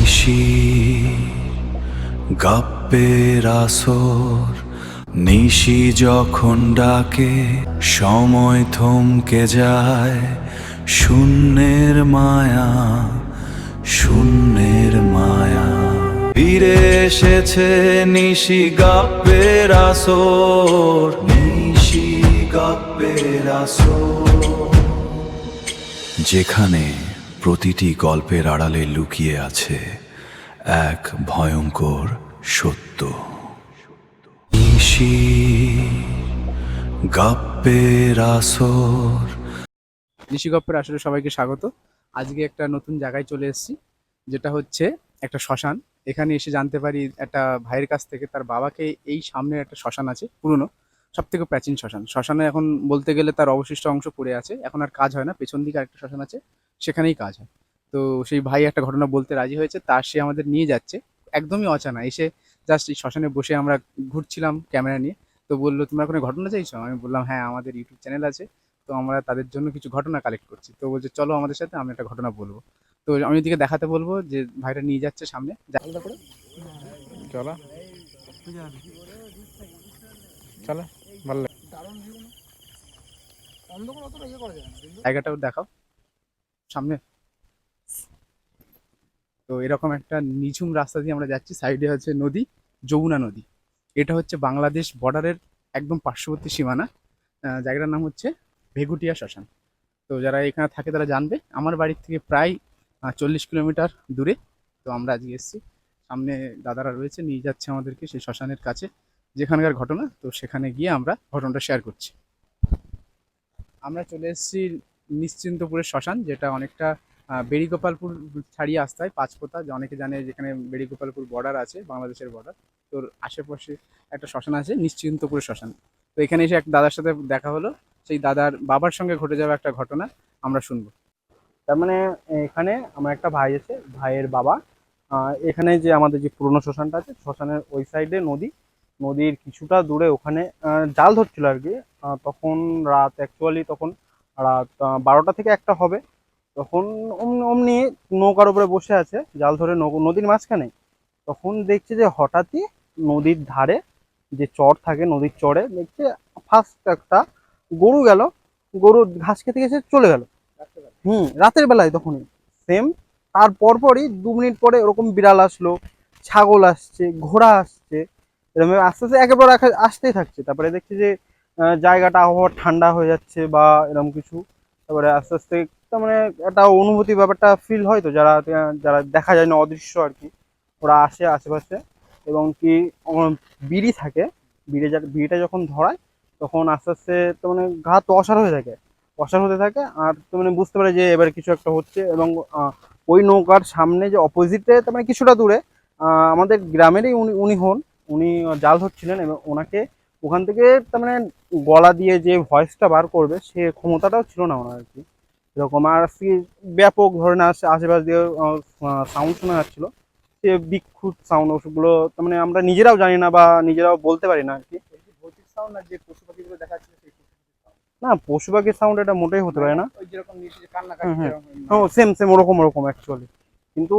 নিশি গপ্পের আসর, নিশি যখন ডাকে সময় থমকে যায়। শূন্যের মায়া, শূন্যের মায়া, ফিরে এসেছে নিশি গপ্পের আসর, নিশি গপ্পের আসর, যেখানে প্রতিটি গল্পের আড়ালে লুকিয়ে আছে এক ভয়ঙ্কর সত্য। নিশি গপ্পের আসর। নিশি গপ্পের আসলে সবাইকে স্বাগত। আজকে একটা নতুন জায়গায় চলে এসেছি, যেটা হচ্ছে একটা শ্মশান। এখানে এসে জানতে পারি একটা ভাইয়ের কাছ থেকে, তার বাবাকে এই সামনে একটা শ্মশান আছে পুরনো, সব থেকে প্রাচীন শ্মশান। শ্মশানে এখন বলতে গেলে তার অবশিষ্ট অংশ পড়ে আছে, এখন আর কাজ হয় না। পেছন দিকে আরেকটা শ্মশান আছে, সেখানেই কাজ হয়। তো সেই ভাই একটা ঘটনা বলতে রাজি হয়েছে, তার সে আমাদের নিয়ে যাচ্ছে একদমই অচানা। এসে জাস্ট এই শ্মশানে বসে আমরা ঘুরছিলাম ক্যামেরা নিয়ে, তো বললো তোমরা কোনো ঘটনা চাইছো? আমি বললাম হ্যাঁ, আমাদের ইউটিউব চ্যানেল আছে, তো আমরা তাদের জন্য কিছু ঘটনা কালেক্ট করছি। তো বলছে চলো আমাদের সাথে, আমি একটা ঘটনা বলবো। তো আমি ওদিকে দেখাতে বলবো যে ভাইটা নিয়ে যাচ্ছে সামনে। আলাদা করে চলো, চলো, ভালো লাগে। জায়গাটাও দেখাও সামনে। তো এরকম একটা নিঝুম রাস্তা দিয়ে আমরা যাচ্ছি, সাইডে হচ্ছে নদী, যমুনা নদী। এটা হচ্ছে বাংলাদেশ বর্ডারের একদম পার্শ্ববর্তী সীমানা। জায়গাটার নাম হচ্ছে ভেগুটিয়া শ্মশান। তো যারা এখানে থাকে তারা জানবে। আমার বাড়ির থেকে প্রায় 40 কিলোমিটার দূরে। তো আমরা আজকে এসেছি, সামনে দাদারা রয়েছে, নিয়ে যাচ্ছে আমাদেরকে সেই শ্মশানের কাছে, যেখানকার ঘটনা। তো সেখানে গিয়ে আমরা ঘটনাটা শেয়ার করছি। আমরা চলে এসেছি নিশ্চিন্তপুরের শ্মশান, যেটা অনেকটা বেড়িগোপালপুর ছাড়িয়ে আসতে হয়, পাঁচপোতা, যে অনেকে জানে যেখানে বেড়িগোপালপুর বর্ডার আছে, বাংলাদেশের বর্ডার। তোর আশেপাশে একটা শ্মশান আছে, নিশ্চিন্তপুরের শ্মশান। তো এখানে এসে এক দাদার সাথে দেখা হলো, সেই দাদার বাবার সঙ্গে ঘটে যাওয়া একটা ঘটনা আমরা শুনবো। তার মানে এখানে আমার একটা ভাই আছে, ভাইয়ের বাবা এখানে যে আমাদের যে পুরনো শ্মশানটা আছে, শ্মশানের ওই সাইডে নদী, নদীর কিছুটা দূরে ওখানে জাল ধরছিল আর কি। তখন রাত, অ্যাকচুয়ালি তখন রাত 12টা থেকে 1টা হবে। তখন অমনি নৌকার উপরে বসে আছে জাল ধরে নদীর মাঝখানে। তখন দেখছে যে হঠাৎই নদীর ধারে যে চর থাকে, নদীর চরে দেখছে ফার্স্ট একটা গরু গেল, গরু ঘাস খেতে গেছে চলে গেল। রাতের বেলায় তখনই সেম। তার পরপরই 2 মিনিট পরে ওরকম বিড়াল আসলো, ছাগল আসছে, ঘোড়া আসছে, এরকম আস্তে আস্তে একেবারে আসতেই থাকছে। তারপরে দেখছি যে জায়গাটা আবহাওয়া ঠান্ডা হয়ে যাচ্ছে বা এরকম কিছু। তারপরে আস্তে আস্তে তার মানে একটা অনুভূতি ব্যাপারটা ফিল হয়। তো যারা যারা দেখা যায় না, অদৃশ্য আর কি, ওরা আসে আশেপাশে। এবং কি বিড়ি থাকে, বিড়িটা যখন ধরায় তখন আস্তে আস্তে তো মানে গা তো অসাড় হয়ে থাকে, অসাড় হতে থাকে। আর তো মানে বুঝতে পারে যে এবার কিছু একটা হচ্ছে। এবং ওই নৌকার সামনে যে অপোজিটে তার মানে কিছুটা দূরে আমাদের গ্রামেরই উনি হন, উনি জাল ধরছিলেন। এবং ওনাকে ওখান থেকে তার মানে গলা দিয়ে যে ভয়েসটা বার করবে সে ক্ষমতাটাও ছিল না ওনার আর কি। এরকম আর কি ব্যাপক ধরনের আশেপাশ দিয়ে সাউন্ড শোনা যাচ্ছিল, সে বিক্ষুট সাউন্ড। ওগুলো তার মানে আমরা নিজেরাও জানি না বা নিজেরাও বলতে পারি না আর কি। ভৌতিক সাউন্ড না, যে পশু পাখিগুলো দেখা যাচ্ছে সেই না, পশু পাখির সাউন্ড এটা মোটেই হতে পারে না। ওই যেরকম নিচে কান্নাকাটি, হ্যাঁ সেম সেম ওরকম ওরকম অ্যাকচুয়ালি। কিন্তু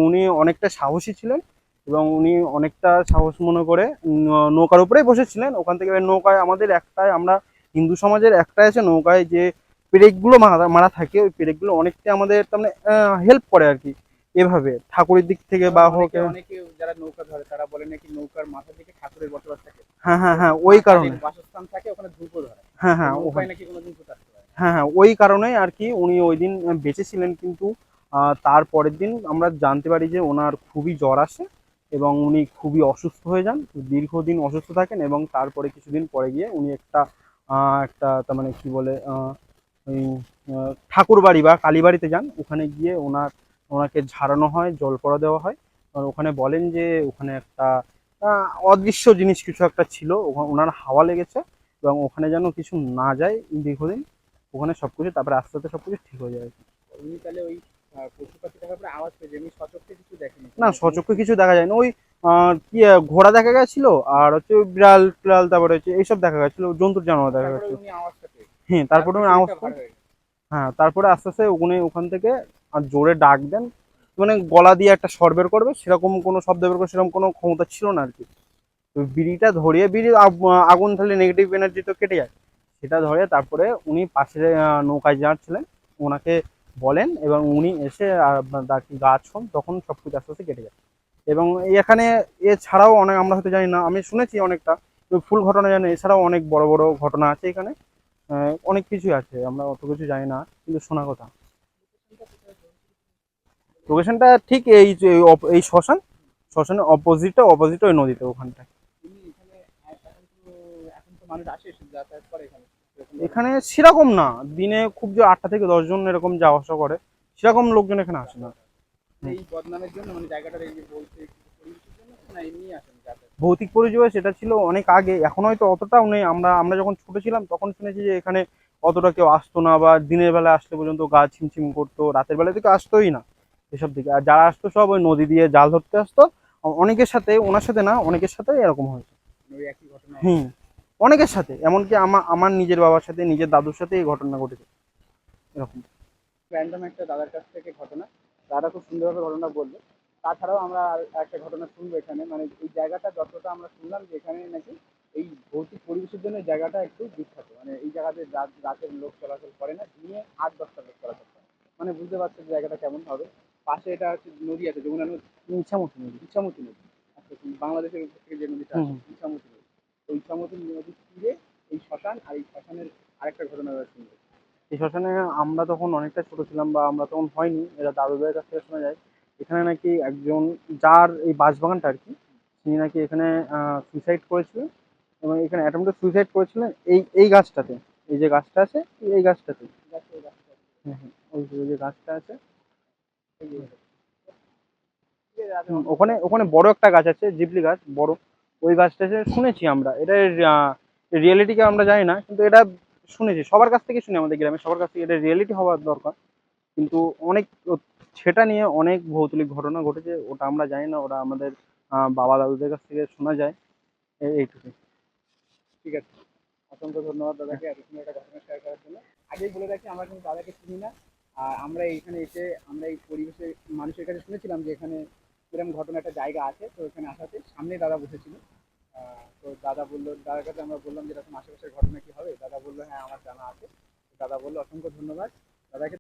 উনি অনেকটা সাহসী ছিলেন এবং উনি অনেকটা সাহস মনে করে নৌকার উপরেই বসেছিলেন। ওখান থেকে নৌকায় আমাদের একটাই, আমরা হিন্দু সমাজের একটাই আছে, নৌকায় যে পেরেকগুলো মারা থাকে, ওই পেরেকগুলো অনেকটা আমাদের তার মানে হেল্প করে আর কি। এভাবে ঠাকুরের দিক থেকে বা হোক, অনেকে যারা নৌকা ধরে তারা বলে নাকি নৌকার মাথার দিকে ঠাকুরের বসবাস থাকে। হ্যাঁ হ্যাঁ হ্যাঁ, ওই কারণে বাসস্থান থাকে, ওখানে ধূপও ধরে। হ্যাঁ হ্যাঁ, ওখানে নাকি কোনোদিন ভূত আসতে পারে। হ্যাঁ হ্যাঁ, ওই কারণেই আর কি উনি ওই দিন বেঁচে ছিলেন। কিন্তু তার পরের দিন আমরা জানতে পারি যে ওনার খুবই জ্বর আসে এবং উনি খুবই অসুস্থ হয়ে যান, দীর্ঘদিন অসুস্থ থাকেন। এবং তারপরে কিছুদিন পরে গিয়ে উনি একটা একটা তার মানে কি বলে ওই ঠাকুর বাড়ি বা কালীবাড়িতে যান। ওখানে গিয়ে ওনাকে ঝাড়ানো হয়, জল পড়া দেওয়া হয়। আর ওখানে বলেন যে ওখানে একটা অদৃশ্য জিনিস কিছু একটা ছিল, ওনার হাওয়া লেগেছে এবং ওখানে যেন কিছু না যায় দীর্ঘদিন, ওখানে সবকিছু তারপরে আস্তে আস্তে সবকিছু ঠিক হয়ে যায়। উনি তাহলে ওই পশু পাখি দেখার পরে আওয়াজ পেয়েছে, এমনি সচক্ষে কিছু দেখেনি? না, সচক্ষে কিছু দেখা যায় না। ওই কি ঘোড়া দেখা গেছিল, আর হচ্ছে বিড়াল টিড়াল, তারপরে হচ্ছে এইসব দেখা গেছিল, জন্তুর জানোয়ার দেখা গেছিল। হ্যাঁ, তারপরে উনি আওয়াজ, হ্যাঁ তারপরে আস্তে আস্তে উনি ওখান থেকে আর জোরে ডাক দেন, মানে গলা দিয়ে একটা স্বর বের করবে, সেরকম কোনো শব্দ বের করবে সেরকম কোনো ক্ষমতা ছিল না আর কি। তো বিড়িটা ধরিয়ে আগুন তাহলে নেগেটিভ এনার্জি তো কেটে যায়, সেটা ধরে তারপরে উনি পাশে নৌকায় যার ছিলেন ওনাকে বলেন, এবং উনি এসে তার কি গাছ হন, তখন সব কিছু আস্তে আস্তে কেটে যায়। এবং এখানে এছাড়াও অনেক, আমরা হয়তো জানি না, আমি শুনেছি অনেকটা, তো ফুল ঘটনা জানি, এছাড়াও অনেক বড় বড় ঘটনা আছে এখানে। অনেক কিছুই আছে, আমরা অত কিছু জানি না, কিন্তু শোনা কথা। লোকেশনটা ঠিক এই যে এই শ্মশান, শ্মশানের অপোজিটে ওই নদীতে ওখানটায়। এমনি এখানে এখন তো মানুষ আসে যাতায়াত করে এখানে এরকম এখানে সেরকম না, দিনে খুব যে 8টা থেকে 10 জন এরকম যাওয়া আসা করে, সেরকম লোকজন এখানে আসে না। এই বদনামের জন্য মানে জায়গাটার এই যে বলতে পরিবেশের জন্য না এমনি আসেন যাতায়াত? ভৌতিক পরিচয় সেটা ছিল অনেক আগে, এখন হয়তো অতটাও নেই। আমরা যখন ছোট ছিলাম তখন শুনেছি যে এখানে অতটা কেউ আসতো না, বা দিনের বেলা আসলে পর্যন্ত গা ছিমছিম করতো, রাতের বেলা থেকে আসতোই না এসব দিকে। আর যারা আসতো সব ওই নদী দিয়ে জাল ধরতে আসতো। অনেকের সাথে, ওনার সাথে না, অনেকের সাথে এরকম হয়েছে। মানে ওই একই ঘটনা? হুম, অনেকের সাথে, এমনকি আমার নিজের বাবার সাথে, নিজের দাদুর সাথে এই ঘটনা ঘটেছে এরকম। র্যান্ডম একটা দাদার কাছ থেকে ঘটনা, দাদা খুব সুন্দরভাবে ঘটনা বললো। তাছাড়াও আমরা আর একটা ঘটনা শুনবো এখানে, মানে এই জায়গাটা যতটা আমরা শুনলাম যে এখানে নাকি এই ভৌতিক পরিবেশের জন্য এই জায়গাটা একটু বিখ্যাত, মানে এই জায়গাতে রাতের লোক চলাচল করে না, দিনে 8-10টা লোক চলাচল করে। মানে বুঝতে পারছো যে জায়গাটা কেমন হবে। পাশে এটা হচ্ছে নদী আছে, যমুনা নদী, ইচ্ছামতি নদী। ইছামতি নদী। আচ্ছা, বাংলাদেশের থেকে যে নদীটা হুম আছে হুম। ইছামতি নদী। ওই ইছামতি নদীর তীরে এই শ্মশান, আর এই শ্মশানের আরেকটা ঘটনা আমরা শুনবো। এই শ্মশানে আমরা তখন অনেকটা ছোট ছিলাম, বা আমরা তখন হয়নি, এরা দাদু ভাইয়ের কাছ থেকে শোনা যায় এখানে নাকি একজন, যার এই বাঁশবাগানটা আর কি, তিনি নাকি এখানে সুইসাইড করেছিলেন, এবং এখানে অ্যাটেম্পটে সুইসাইড করেছিলেন এই গাছটাতে, এই যে গাছটা আছে, এই গাছটাতে। হুম হুম, ওই যে গাছটা আছে। ওখানে ওখানে বড় একটা গাছ আছে, জিবলি গাছ বড়, ওই গাছটা শুনেছি আমরা, এটা রিয়েলিটিকে আমরা জানি না, কিন্তু এটা শুনেছি সবার কাছ থেকে, শুনি আমাদের গ্রামে সবার কাছ থেকে, এটা রিয়েলিটি হওয়ার দরকার। কিন্তু অনেক সেটা নিয়ে অনেক ভৌগোলিক ঘটনা ঘটেছে, ওটা আমরা জানি না, ওটা আমাদের বাবা দাদুদের কাছ থেকে শোনা যায়। এইটুকু। ঠিক আছে, অসংখ্য ধন্যবাদ দাদাকে এত সুন্দর একটা ঘটনা শেয়ার করার জন্য। আগেই বলে রাখি, আমরা কিন্তু দাদাকে চিনি না। আর আমরা এইখানে এসে আমরা এই পরিবেশে মানুষের কাছে শুনেছিলাম যে এখানে এরকম ঘটনা একটা জায়গা আছে, তো এখানে আসাতে সামনে দাদা বসেছিল। তো দাদা বললো, দাদার কাছে আমরা বললাম যে এরকম আশেপাশের ঘটনা কি হবে, দাদা বললো হ্যাঁ আমার জানা আছে। তো দাদা বললো অসংখ্য ধন্যবাদ দাদাকে।